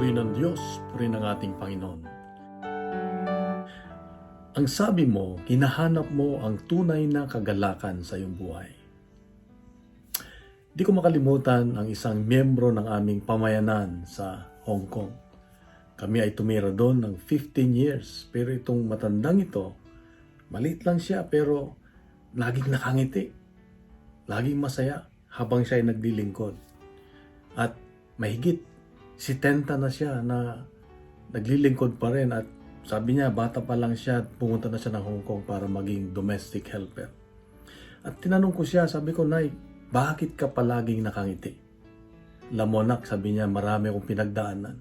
Purihin ng Diyos, purihin ng ating Panginoon. Ang sabi mo, hinahanap mo ang tunay na kagalakan sa iyong buhay. Di ko makalimutan ang isang miyembro ng aming pamayanan sa Hong Kong. Kami ay tumira doon ng 15 years, pero itong matandang ito, maliit lang siya pero laging nakangiti, laging masaya habang siya ay naglilingkod. At mahigit 70 na siya na naglilingkod pa rin, at sabi niya bata pa lang siya, pumunta na siya ng Hong Kong para maging domestic helper. At tinanong ko siya, sabi ko, Nay, bakit ka palaging nakangiti? Lamonak, sabi niya, marami akong pinagdaanan.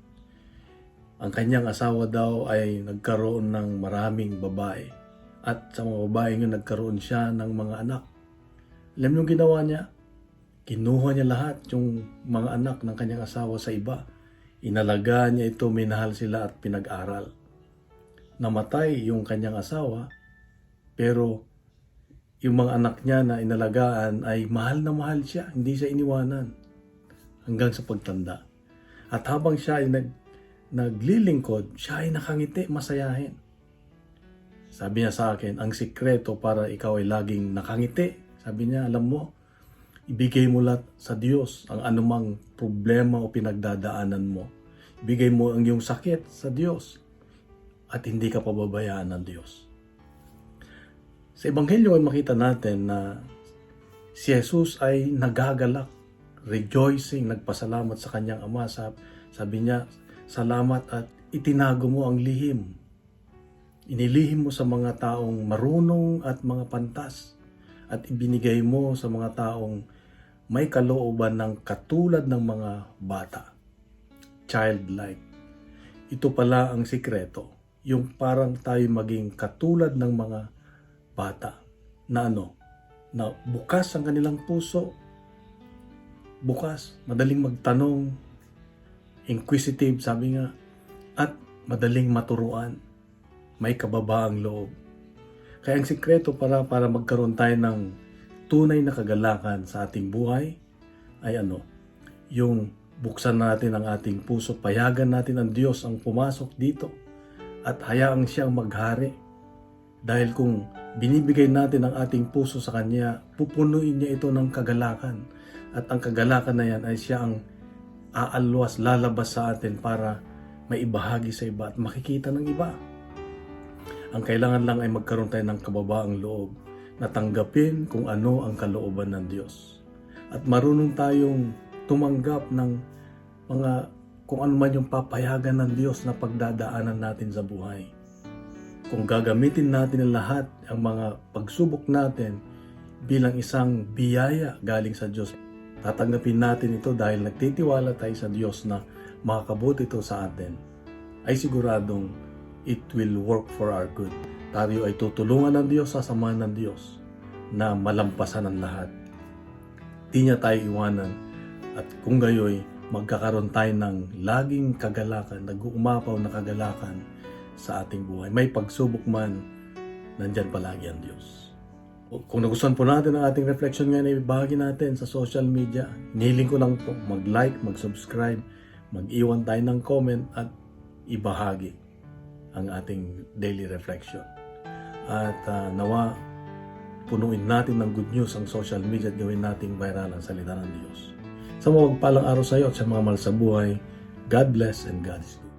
Ang kanyang asawa daw ay nagkaroon ng maraming babae. At sa mga babae yun, nagkaroon siya ng mga anak. Alam niyo ginawa niya? Kinuha niya lahat yung mga anak ng kanyang asawa sa iba. Inalagaan niya ito, minahal sila at pinag-aral. Namatay yung kanyang asawa, pero yung mga anak niya na inalagaan ay mahal na mahal siya. Hindi siya iniwanan hanggang sa pagtanda. At habang siya ay naglilingkod, siya ay nakangiti, masayahin. Sabi niya sa akin, ang sikreto para ikaw ay laging nakangiti, sabi niya, alam mo, ibigay mo lahat sa Diyos ang anumang problema o pinagdadaanan mo. Ibigay mo ang iyong sakit sa Diyos at hindi ka pababayaan ng Diyos. Sa Ebanghelyo ay makita natin na si Jesus ay nagagalak, rejoicing, nagpasalamat sa kanyang ama. Sabi niya, salamat at itinago mo ang lihim. Inilihim mo sa mga taong marunong at mga pantas, at ibinigay mo sa mga taong may kalooban ng katulad ng mga bata. Childlike. Ito pala ang sikreto. Yung parang tayo maging katulad ng mga bata. Na na bukas ang kanilang puso. Bukas, madaling magtanong. Inquisitive, sabi nga. At madaling maturuan. May kababaang loob. Kaya ang sikreto para magkaroon tayo ng tunay na kagalakan sa ating buhay ay yung buksan natin ang ating puso, payagan natin ang Diyos ang pumasok dito at hayaang siyang maghari. Dahil kung binibigay natin ang ating puso sa Kanya, pupunuin niya ito ng kagalakan. At ang kagalakan na yan ay siya ang aalwas, lalabas sa atin para maibahagi sa iba at makikita ng iba. Ang kailangan lang ay magkaroon tayo ng kababaang loob na tanggapin kung ano ang kalooban ng Diyos. At marunong tayong tumanggap ng mga kung ano man yung papayagan ng Diyos na pagdadaanan natin sa buhay. Kung gagamitin natin ang lahat ang mga pagsubok natin bilang isang biyaya galing sa Diyos, tatanggapin natin ito dahil nagtitiwala tayo sa Diyos na makakabuti ito sa atin, ay siguradong it will work for our good. Tayo ay tutulungan ng Diyos, sasamahan ng Diyos na malampasan ang lahat. Di niya tayo iwanan, at kung gayoy, magkakaroon tayo ng laging kagalakan, nag-uumapaw na kagalakan sa ating buhay. May pagsubok man, nandyan palagi ang Diyos. Kung nagustuhan po natin ang ating reflection ngayon, ay ibahagi natin sa social media. Hinihiling ko lang po, mag-like, mag-subscribe, mag-iwan tayo ng comment at ibahagi ang ating daily reflection. At nawa, punuin natin ng good news ang social media at gawin nating viral ang salita ng Diyos. Sa mawagpalang araw sa iyo at sa mga mahal sa buhay, God bless and God is good.